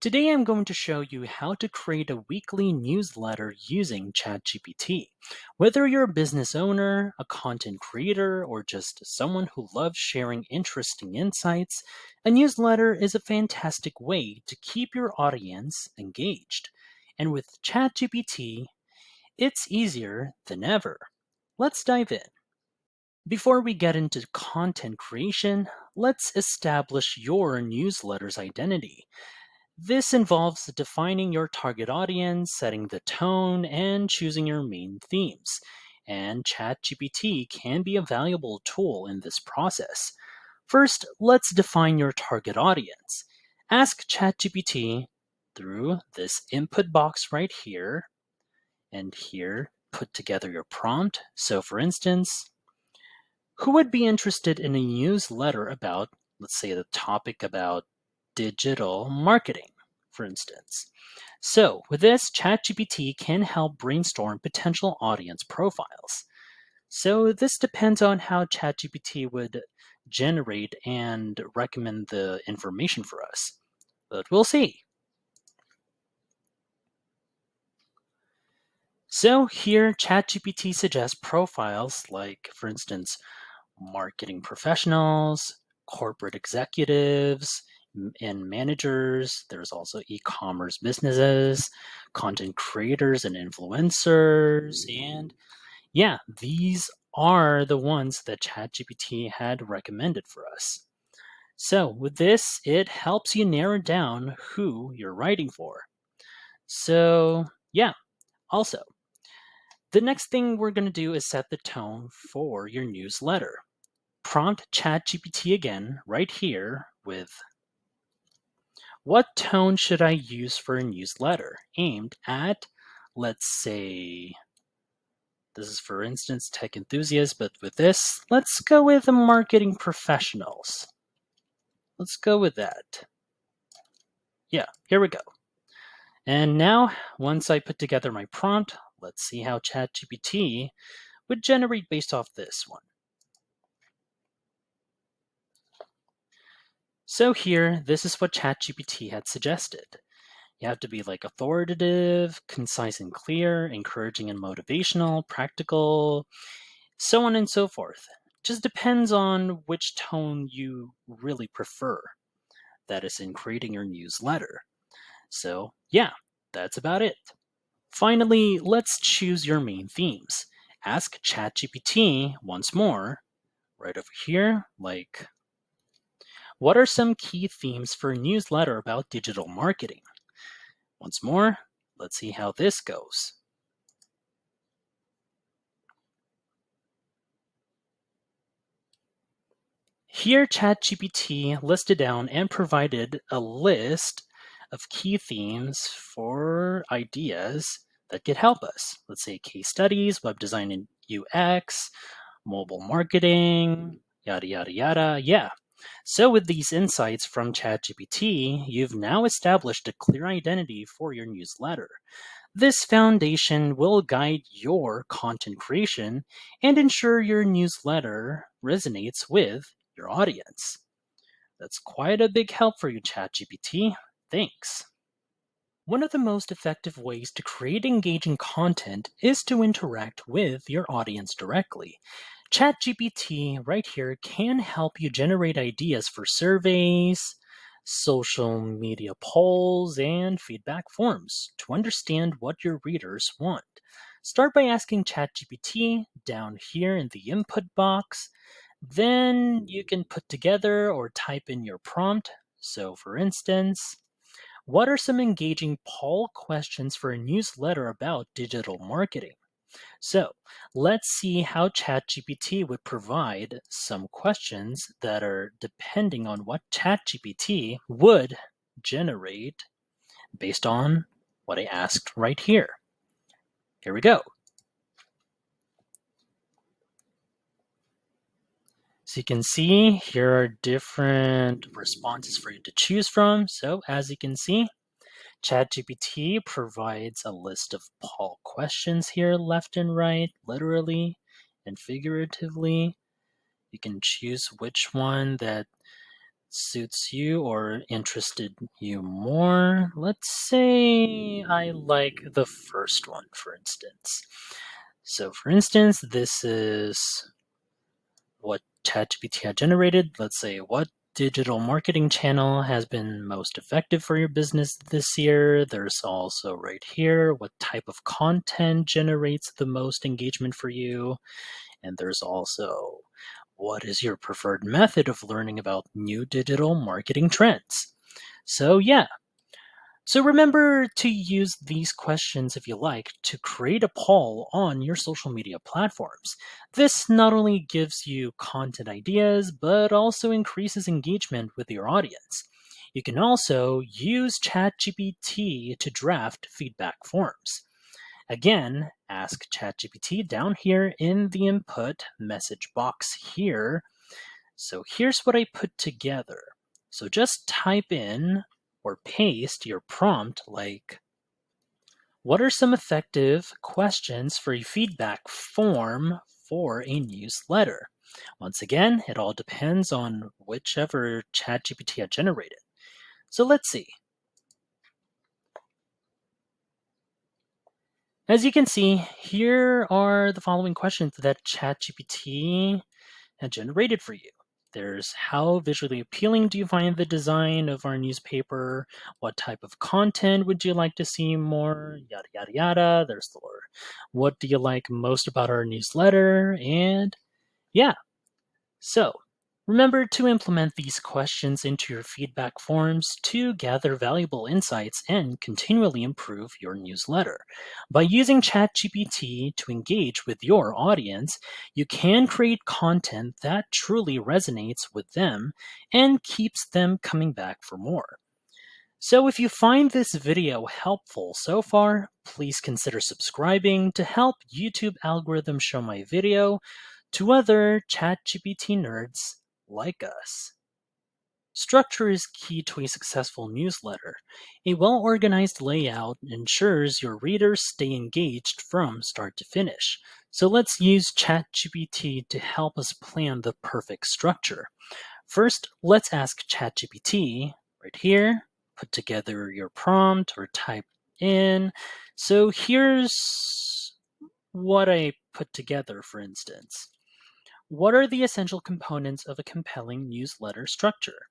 Today I'm going to show you how to create a weekly newsletter using ChatGPT. Whether you're a business owner, a content creator, or just someone who loves sharing interesting insights, a newsletter is a fantastic way to keep your audience engaged. And with ChatGPT, it's easier than ever. Let's dive in. Before we get into content creation, let's establish your newsletter's identity. This involves defining your target audience, setting the tone, and choosing your main themes. And ChatGPT can be a valuable tool in this process. First, let's define your target audience. Ask ChatGPT through this input box right here, and here, put together your prompt. So, for instance, who would be interested in a newsletter about, let's say, the topic about digital marketing, for instance? So, with this, ChatGPT can help brainstorm potential audience profiles. So, this depends on how ChatGPT would generate and recommend the information for us. But we'll see. So, here, ChatGPT suggests profiles like, for instance, marketing professionals, corporate executives, and managers. There's also e commerce businesses, content creators, and influencers. And yeah, these are the ones that ChatGPT had recommended for us. So, with this, it helps you narrow down who you're writing for. So, yeah, also, the next thing we're going to do is set the tone for your newsletter. Prompt ChatGPT again right here with what tone should I use for a newsletter aimed at, let's say, this is for instance tech enthusiasts, but with this, let's go with the marketing professionals. Let's go with that. Yeah, here we go. And now, once I put together my prompt, let's see how ChatGPT would generate based off this one. So here, this is what ChatGPT had suggested. You have to be like authoritative, concise and clear, encouraging and motivational, practical, so on and so forth. Just depends on which tone you really prefer. That is in creating your newsletter. So, yeah, that's about it. Finally, let's choose your main themes. Ask ChatGPT once more, right over here, like, what are some key themes for a newsletter about digital marketing? Once more, let's see how this goes. Here, ChatGPT listed down and provided a list of key themes for ideas that could help us. Let's say case studies, web design and UX, mobile marketing, yada, yada, yada. Yeah. So, with these insights from ChatGPT, you've now established a clear identity for your newsletter. This foundation will guide your content creation and ensure your newsletter resonates with your audience. That's quite a big help for you, ChatGPT. Thanks. One of the most effective ways to create engaging content is to interact with your audience directly. ChatGPT right here can help you generate ideas for surveys, social media polls, and feedback forms to understand what your readers want. Start by asking ChatGPT down here in the input box. Then you can put together or type in your prompt. So, for instance, what are some engaging poll questions for a newsletter about digital marketing? So let's see how ChatGPT would provide some questions that are depending on what ChatGPT would generate based on what I asked right here. Here we go. So you can see here are different responses for you to choose from. So as you can see, ChatGPT provides a list of poll questions here left and right, literally and figuratively. You can choose which one that suits you or interested you more. Let's say I like the first one, for instance. So, for instance, this is what ChatGPT had generated. Let's say, what digital marketing channel has been most effective for your business this year? There's also right here, what type of content generates the most engagement for you? And there's also, what is your preferred method of learning about new digital marketing trends? So, yeah. So remember to use these questions if you like to create a poll on your social media platforms. This not only gives you content ideas, but also increases engagement with your audience. You can also use ChatGPT to draft feedback forms. Again, ask ChatGPT down here in the input message box here. So here's what I put together. So just type in or paste your prompt like, what are some effective questions for a feedback form for a newsletter? Once again, it all depends on whichever ChatGPT had generated. So let's see. As you can see, here are the following questions that ChatGPT had generated for you. There's how visually appealing do you find the design of our newspaper? What type of content would you like to see more? Yada, yada, yada. There's the Lord. What do you like most about our newsletter? And yeah, so remember to implement these questions into your feedback forms to gather valuable insights and continually improve your newsletter. By using ChatGPT to engage with your audience, you can create content that truly resonates with them and keeps them coming back for more. So if you find this video helpful so far, please consider subscribing to help YouTube algorithm show my video to other ChatGPT nerds like us. Structure is key to a successful newsletter. A well-organized layout ensures your readers stay engaged from start to finish. So let's use ChatGPT to help us plan the perfect structure. First, let's ask ChatGPT right here, put together your prompt or type in. So here's what I put together, for instance. What are the essential components of a compelling newsletter structure?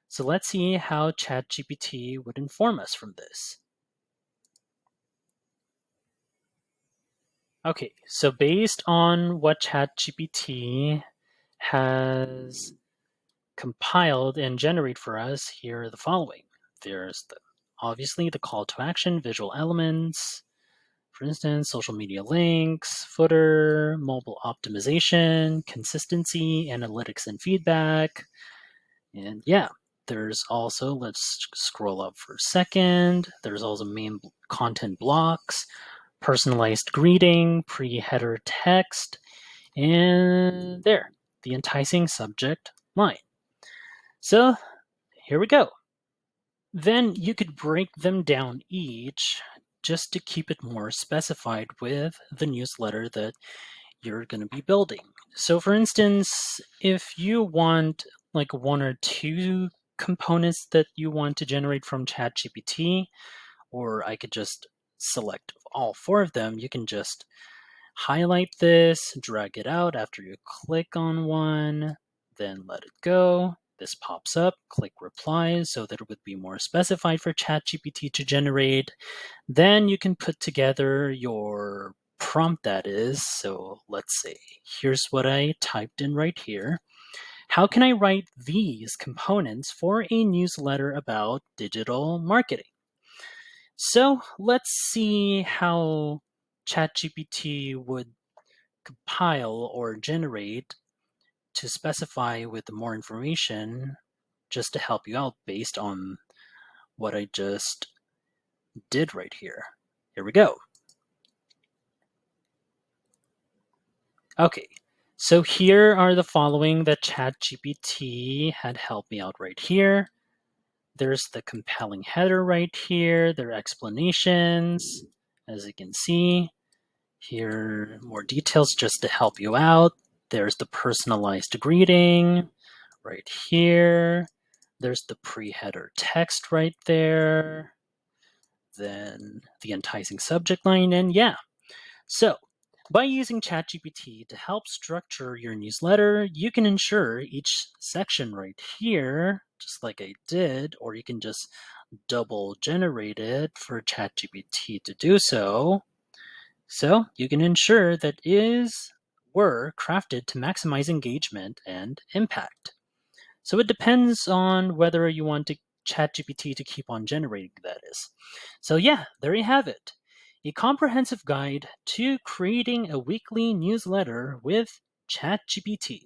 So let's see how ChatGPT would inform us from this. Okay, so based on what ChatGPT has compiled and generate for us, here are the following. There's obviously the call to action, visual elements, for instance, social media links, footer, mobile optimization, consistency, analytics and feedback. And yeah, there's also, let's scroll up for a second. There's also main content blocks, personalized greeting, pre-header text, and there, the enticing subject line. So here we go. Then you could break them down each just to keep it more specified with the newsletter that you're going to be building. So for instance, if you want like one or two components that you want to generate from ChatGPT, or I could just select all four of them, you can just highlight this, drag it out after you click on one, then let it go. This pops up, click reply so that it would be more specified for ChatGPT to generate. Then you can put together your prompt that is. So let's see, here's what I typed in right here. How can I write these components for a newsletter about digital marketing? So let's see how ChatGPT would compile or generate to specify with more information just to help you out based on what I just did right here. Here we go. Okay, so here are the following that ChatGPT had helped me out right here. There's the compelling header right here, their explanations, as you can see. Here, more details just to help you out. There's the personalized greeting right here. There's the pre-header text right there. Then the enticing subject line, and yeah. So, by using ChatGPT to help structure your newsletter, you can ensure each section right here, just like I did, or you can just double generate it for ChatGPT to do so. So you can ensure that were crafted to maximize engagement and impact. So it depends on whether you want ChatGPT to keep on generating, that is. So yeah, there you have it. A comprehensive guide to creating a weekly newsletter with ChatGPT.